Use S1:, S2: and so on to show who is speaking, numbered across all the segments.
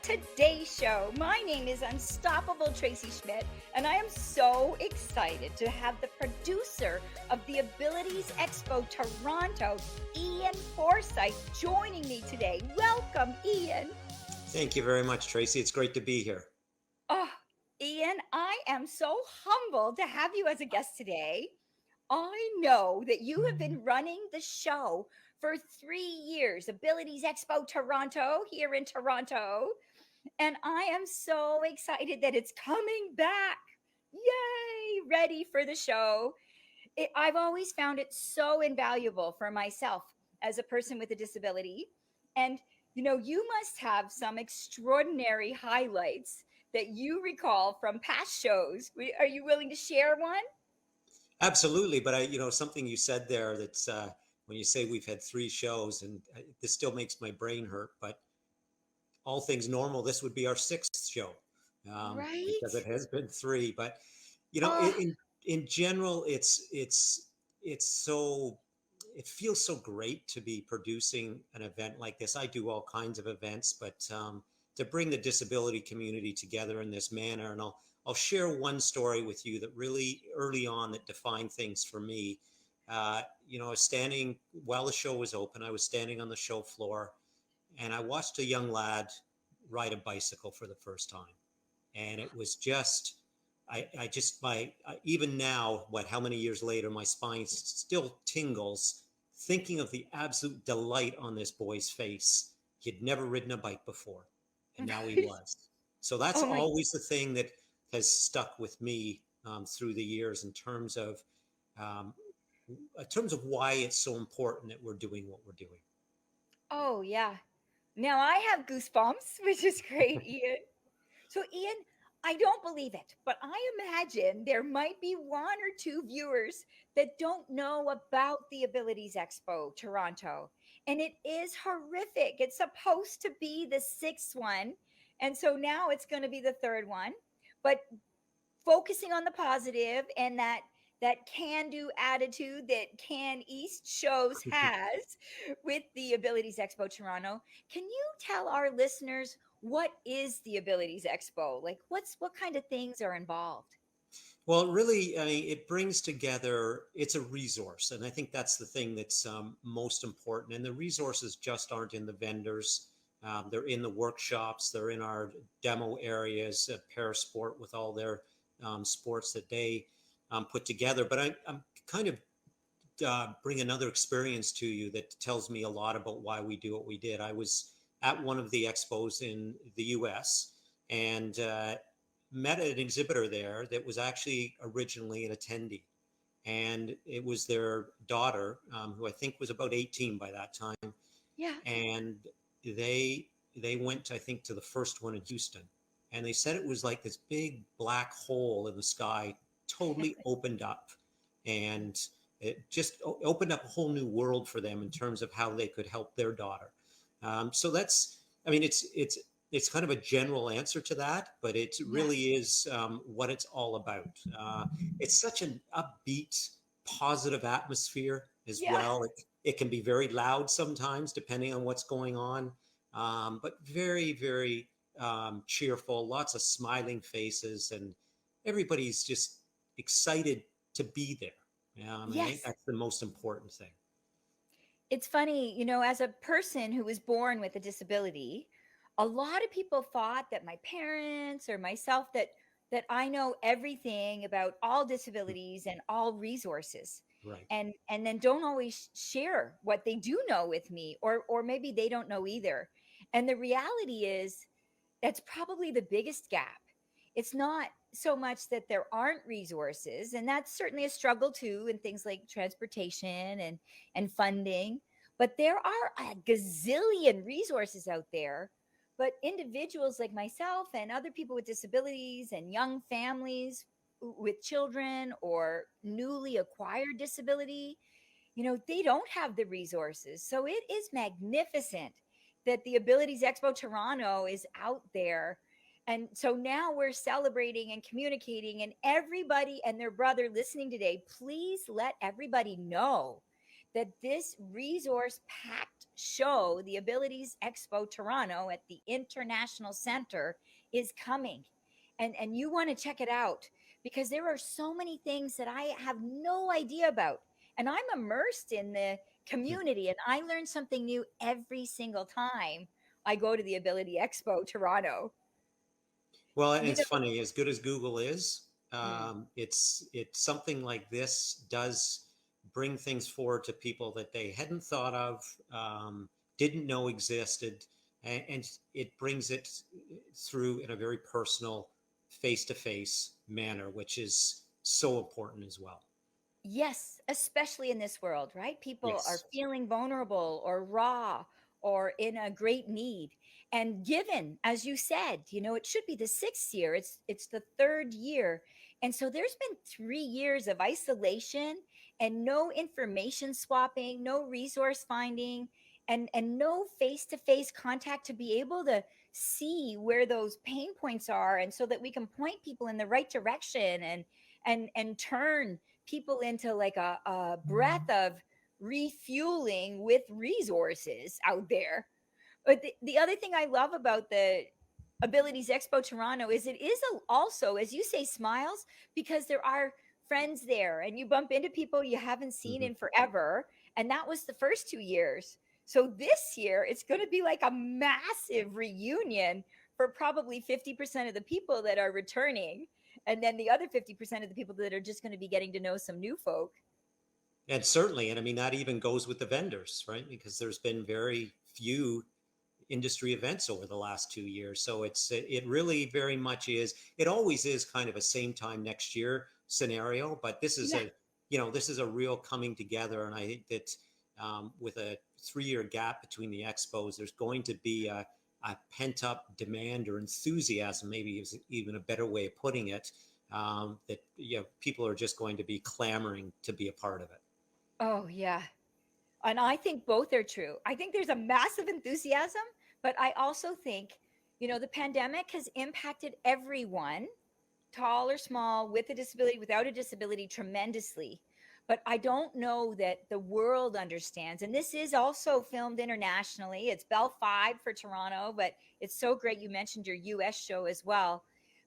S1: today's show. My name is Unstoppable Tracy Schmidt, and I am so excited to have the producer of the Abilities Expo Toronto, Ian Forsyth, joining me today. Welcome, Ian.
S2: Thank you very much, Tracy. It's great to be here.
S1: Oh, Ian, I am so humbled to have you as a guest today. I know that you have been running the show for 3 years, Abilities Expo Toronto, here in Toronto. And I am so excited that it's coming back. Yay! Ready for the show. I've always found it so invaluable for myself as a person with a disability. And, you must have some extraordinary highlights that you recall from past shows. Are you willing to share one?
S2: Absolutely, but something you said there that's when you say we've had three shows, and this still makes my brain hurt. But all things normal, this would be our sixth show because
S1: Right?
S2: it has been three. But you know,
S1: Oh,
S2: in general, it's so it feels so great to be producing an event like this. I do all kinds of events, but to bring the disability community together in this manner, and I'll share one story with you that really early on that defined things for me. I was standing while the show was open. I was standing on the show floor, and I watched a young lad ride a bicycle for the first time, and it was just I just my even now, how many years later, my spine still tingles thinking of the absolute delight on this boy's face. He'd never ridden a bike before, and now he
S1: right.
S2: was. So that's
S1: Oh my.
S2: always the thing that has stuck with me through the years um, in terms of why it's so important that we're doing what we're doing.
S1: Oh, yeah. Now I have goosebumps, which is great, Ian. So, Ian, I don't believe it, but I imagine there might be one or two viewers that don't know about the Abilities Expo Toronto. And it is horrific. It's supposed to be the sixth one. And so now it's going to be the third one. But focusing on the positive and that can do attitude that Can East shows has with the Abilities Expo Toronto. Can you tell our listeners what is the Abilities Expo? Like what kind of things are involved?
S2: Well, really, I mean, it brings together, it's a resource. And I think that's the thing that's most important. And the resources just aren't in the vendors. They're in the workshops, they're in our demo areas, Parasport with all their sports that they put together. But I'm kind of bring another experience to you that tells me a lot about why we do what we did. I was at one of the expos in the US and met an exhibitor there that was actually originally an attendee. And it was their daughter, who I think was about 18 by that time.
S1: Yeah.
S2: And they they went, I think, to the first one in Houston. And they said it was like this big black hole in the sky, totally opened up. And it just opened up a whole new world for them in terms of how they could help their daughter. So that's, I mean, it's kind of a general answer to that, but it
S1: Yes.
S2: really is what it's all about. It's such an upbeat, positive atmosphere as
S1: Yeah.
S2: well. It can be very loud sometimes, depending on what's going on, but very, very cheerful. Lots of smiling faces, and everybody's just excited to be there. Yeah, I mean, I think
S1: Yes.
S2: that's the most important thing.
S1: It's funny, as a person who was born with a disability, a lot of people thought that my parents or myself that I know everything about all disabilities and all resources.
S2: Right.
S1: And then don't always share what they do know with me, or maybe they don't know either. And the reality is that's probably the biggest gap. It's not so much that there aren't resources, and that's certainly a struggle too in things like transportation and funding, but there are a gazillion resources out there. But individuals like myself and other people with disabilities and young families with children or newly acquired disability, they don't have the resources. So it is magnificent that the Abilities Expo Toronto is out there. And so now we're celebrating and communicating, and everybody and their brother listening today, please let everybody know that this resource packed show, the Abilities Expo Toronto at the International Center, is coming. And you want to check it out because there are so many things that I have no idea about. And I'm immersed in the community and I learn something new every single time I go to the Ability Expo Toronto.
S2: Well, and
S1: You
S2: it's
S1: know,
S2: funny, as good as Google is,
S1: mm,
S2: it's something like this does bring things forward to people that they hadn't thought of, didn't know existed, and it brings it through in a very personal, face-to-face manner, which is so important as well.
S1: yes, especially in this world, right? People are
S2: Yes.
S1: feeling vulnerable or raw or in a great need. And given, as you said, it should be the sixth year. It's the third year. And so there's been 3 years of isolation and no information swapping, no resource finding, and no face-to-face contact to be able to see where those pain points are and so that we can point people in the right direction and turn people into like a breath of refueling with resources out there. But the other thing I love about the Abilities Expo Toronto is it is also, as you say, smiles because there are friends there and you bump into people you haven't seen
S2: Mm-hmm.
S1: in forever. And that was the first 2 years. So this year, it's going to be like a massive reunion for probably 50% of the people that are returning. And then the other 50% of the people that are just going to be getting to know some new folk.
S2: And certainly, and I mean, that even goes with the vendors, right? Because there's been very few industry events over the last 2 years. So it really very much is. It always is kind of a same time next year scenario, but this is
S1: Yeah.
S2: a real coming together, and I think that with a 3 year gap between the expos, there's going to be a pent up demand or enthusiasm, maybe is even a better way of putting it. That people are just going to be clamoring to be a part of it.
S1: Oh, yeah. And I think both are true. I think there's a massive enthusiasm, but I also think, the pandemic has impacted everyone, tall or small, with a disability, without a disability, tremendously. But I don't know that the world understands. And this is also filmed internationally. It's Bell 5 for Toronto, but it's so great you mentioned your US show as well.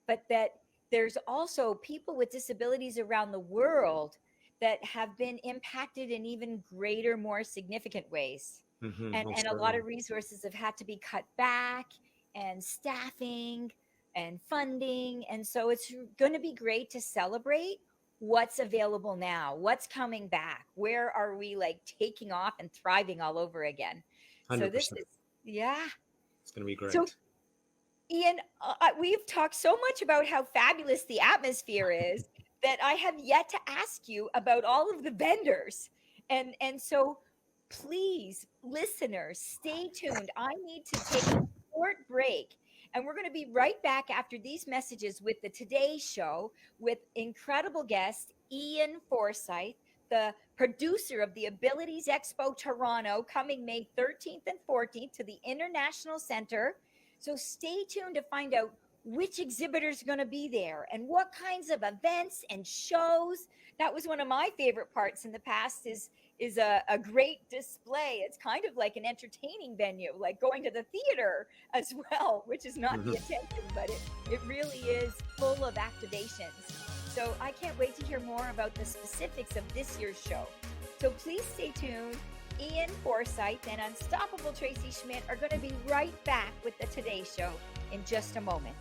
S1: But that there's also people with disabilities around the world that have been impacted in even greater, more significant ways. And
S2: Most
S1: a lot
S2: certainly.
S1: of resources have had to be cut back, and staffing and funding. And so it's going to be great to celebrate what's available now, what's coming back, where are we like taking off and thriving all over again. So this
S2: 100%.
S1: is, yeah.
S2: It's going to be
S1: So
S2: great.
S1: Ian, we've talked so much about how fabulous the atmosphere is that I have yet to ask you about all of the vendors. And so please, listeners, stay tuned. I need to take a short break. And we're going to be right back after these messages with the Today Show with incredible guest Ian Forsyth, the producer of the Abilities Expo Toronto, coming May 13th and 14th to the International Center. So stay tuned to find out which exhibitors are going to be there and what kinds of events and shows. That was one of my favorite parts in the past is a great display. It's kind of like an entertaining venue, like going to the theater as well, which is not the
S2: Mhm.
S1: intention, but it really is full of activations. So I can't wait to hear more about the specifics of this year's show. So please stay tuned. Ian Forsyth and Unstoppable Tracy Schmidt are going to be right back with the Today Show in just a moment.